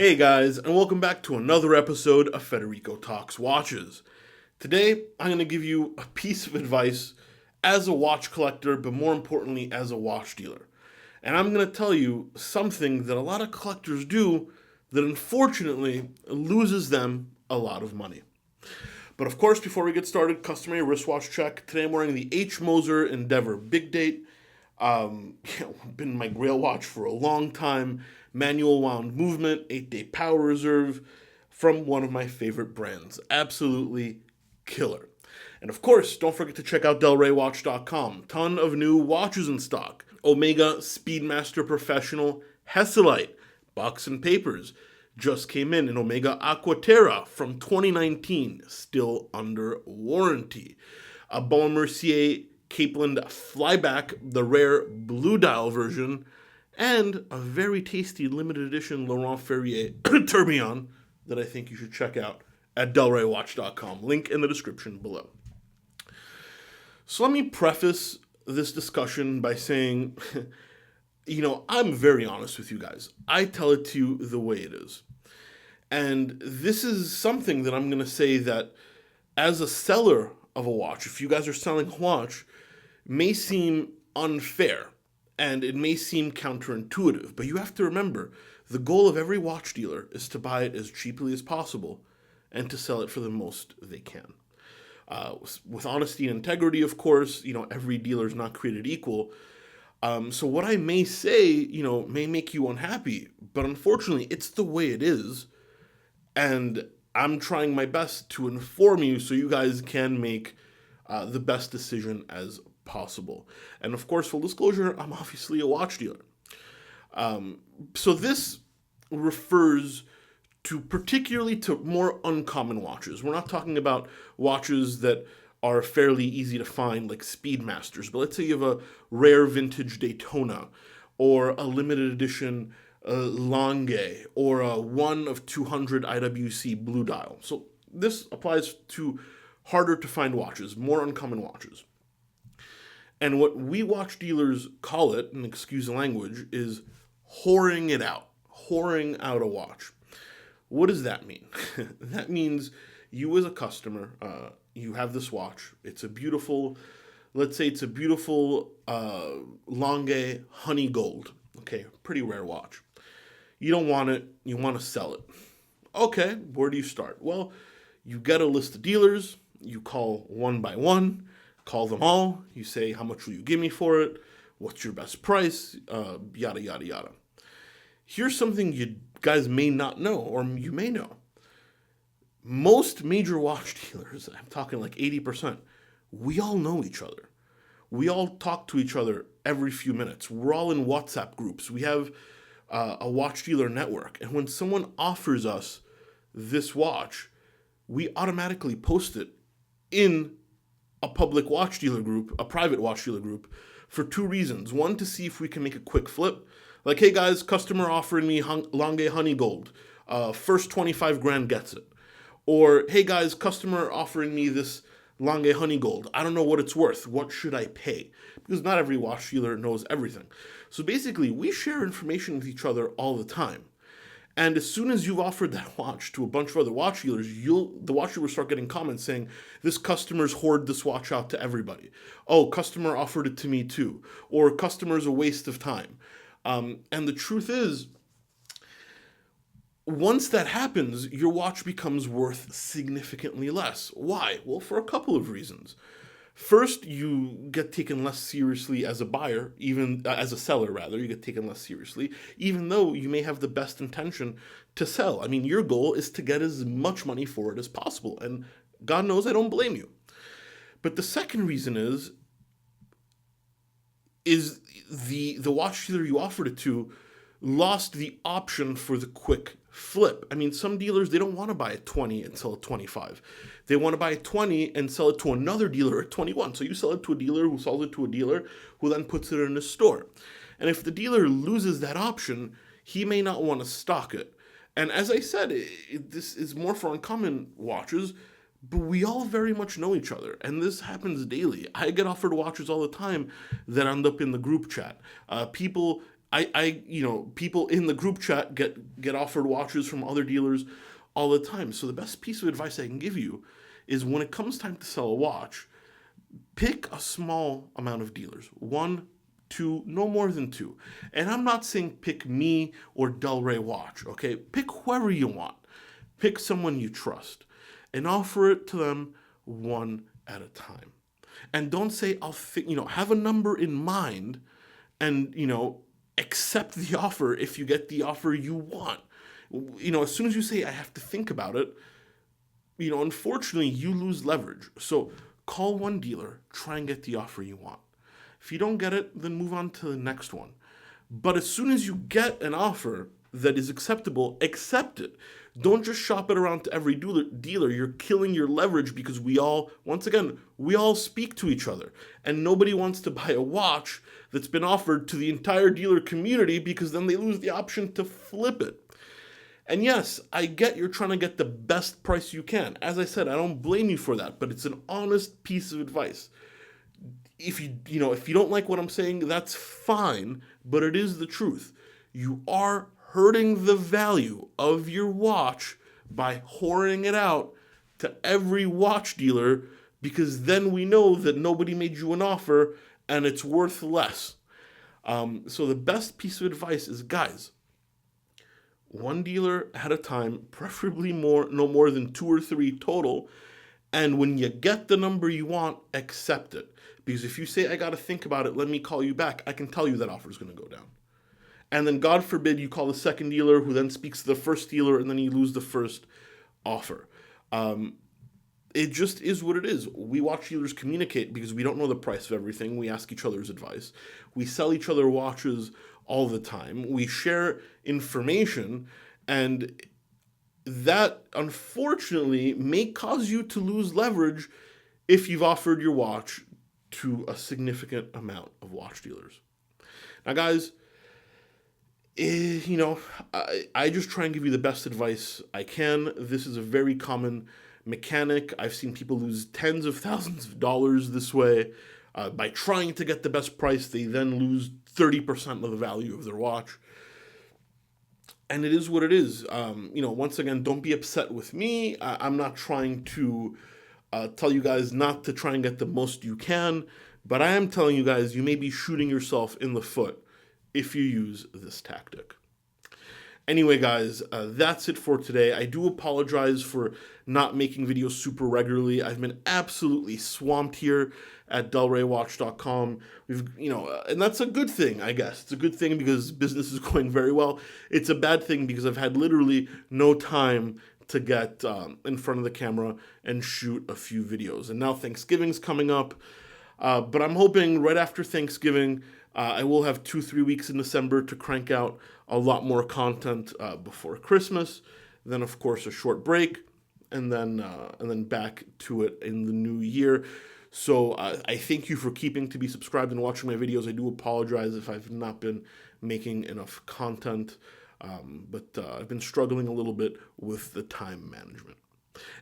Hey guys, and welcome back to another episode of Federico Talks Watches. Today, I'm going to give you a piece of advice as a watch collector, but more importantly, as a watch dealer. And I'm going to tell you something that a lot of collectors do that unfortunately loses them a lot of money. But of course, before we get started, customary wristwatch check. Today I'm wearing the H. Moser Endeavor Big Date. Been my grail watch for a long time. Manual wound movement, 8-day power reserve from one of my favorite brands. Absolutely killer. And of course, don't forget to check out delraywatch.com. Ton of new watches in stock. Omega Speedmaster Professional Hesalite Box and Papers just came in Omega Aquaterra from 2019, still under warranty. A Bon Mercier Capeland Flyback, the rare blue dial version, and a very tasty limited edition Laurent Ferrier Tourbillon that I think you should check out at delraywatch.com. Link in the description below. So let me preface this discussion by saying, I'm very honest with you guys. I tell it to you the way it is. And this is something that I'm going to say that as a seller of a watch, if you guys are selling a watch, may seem unfair. And it may seem counterintuitive, but you have to remember, the goal of every watch dealer is to buy it as cheaply as possible and to sell it for the most they can. With honesty and integrity, of course, every dealer is not created equal. So what I may say, may make you unhappy, but unfortunately, it's the way it is. And I'm trying my best to inform you so you guys can make the best decision as possible. And of course, full disclosure, I'm obviously a watch dealer. So this refers to particularly to more uncommon watches. We're not talking about watches that are fairly easy to find, like Speedmasters, but let's say you have a rare vintage Daytona, or a limited edition Lange, or a 1 of 200 IWC blue dial. So this applies to harder to find watches, more uncommon watches. And what we watch dealers call it, and excuse the language, is whoring it out. Whoring out a watch. What does that mean? That means you as a customer, you have this watch. It's a beautiful, let's say it's a beautiful Lange honey gold. Okay, pretty rare watch. You don't want it, you want to sell it. Okay, where do you start? Well, you get a list of dealers, you call one by one, call them all, you say, how much will you give me for it? What's your best price? Yada, yada, yada. Here's something you guys may not know, or you may know. Most major watch dealers, I'm talking like 80%, we all know each other. We all talk to each other every few minutes. We're all in WhatsApp groups. We have a watch dealer network. And when someone offers us this watch, we automatically post it in a public watch dealer group, a private watch dealer group, for two reasons. One, to see if we can make a quick flip. Like, hey guys, customer offering me Lange Honey Gold. First 25 grand gets it. Or, hey guys, customer offering me this Lange Honey Gold. I don't know what it's worth. What should I pay? Because not every watch dealer knows everything. So basically, we share information with each other all the time. And as soon as you've offered that watch to a bunch of other watch dealers, the watch dealer will start getting comments saying, this customer's hoard this watch out to everybody. Oh, customer offered it to me too. Or customer's a waste of time. And the truth is, once that happens, your watch becomes worth significantly less. Why? Well, for a couple of reasons. First, you get taken less seriously as a buyer, even as a seller, rather. You get taken less seriously, even though you may have the best intention to sell. I mean, your goal is to get as much money for it as possible, and God knows I don't blame you. But the second reason is the watch dealer you offered it to lost the option for the quick flip. I mean, some dealers, they don't want to buy a 20 and sell a 25. They want to buy a 20 and sell it to another dealer at 21. So you sell it to a dealer who sells it to a dealer who then puts it in a store. And if the dealer loses that option, he may not want to stock it. And as I said, this is more for uncommon watches, but we all very much know each other, and this happens daily. I get offered watches all the time that end up in the group chat. People People in the group chat get offered watches from other dealers all the time. So the best piece of advice I can give you is when it comes time to sell a watch, pick a small amount of dealers. One, two, no more than two. And I'm not saying pick me or Delray Watch, okay? Pick whoever you want. Pick someone you trust and offer it to them one at a time. And don't say, have a number in mind and, accept the offer if you get the offer you want. As soon as you say, I have to think about it, unfortunately, you lose leverage. So call one dealer, try and get the offer you want. If you don't get it, then move on to the next one. But as soon as you get an offer that is acceptable, accept it. Don't just shop it around to every dealer. You're killing your leverage because we all speak to each other. And nobody wants to buy a watch that's been offered to the entire dealer community because then they lose the option to flip it. And yes, I get you're trying to get the best price you can. As I said, I don't blame you for that, but it's an honest piece of advice. If you don't like what I'm saying, that's fine, but it is the truth. You are hurting the value of your watch by whoring it out to every watch dealer because then we know that nobody made you an offer and it's worth less. So the best piece of advice is, guys, one dealer at a time, preferably no more than 2 or 3 total. And when you get the number you want, accept it. Because if you say, I got to think about it, let me call you back, I can tell you that offer is going to go down. And then God forbid you call the second dealer who then speaks to the first dealer and then you lose the first offer. It just is what it is. We watch dealers communicate because we don't know the price of everything. We ask each other's advice. We sell each other watches all the time. We share information, and that unfortunately may cause you to lose leverage if you've offered your watch to a significant amount of watch dealers. Now, guys, I just try and give you the best advice I can. This is a very common mechanic. I've seen people lose tens of thousands of dollars this way. By trying to get the best price, they then lose 30% of the value of their watch. And it is what it is. Once again, don't be upset with me. I'm not trying to tell you guys not to try and get the most you can, but I am telling you guys you may be shooting yourself in the foot if you use this tactic. Anyway, guys, that's it for today. I do apologize for not making videos super regularly. I've been absolutely swamped here at delraywatch.com. And that's a good thing, I guess. It's a good thing because business is going very well. It's a bad thing because I've had literally no time to get in front of the camera and shoot a few videos. And now Thanksgiving's coming up. But I'm hoping right after Thanksgiving, I will have 2-3 weeks in December to crank out a lot more content before Christmas. Then, of course, a short break, and then back to it in the new year. So I thank you for keeping to be subscribed and watching my videos. I do apologize if I've not been making enough content, but I've been struggling a little bit with the time management.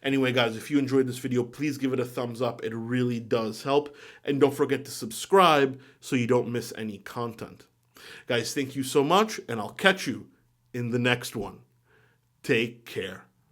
Anyway, guys, if you enjoyed this video, please give it a thumbs up. It really does help. And don't forget to subscribe so you don't miss any content. Guys, thank you so much, and I'll catch you in the next one. Take care.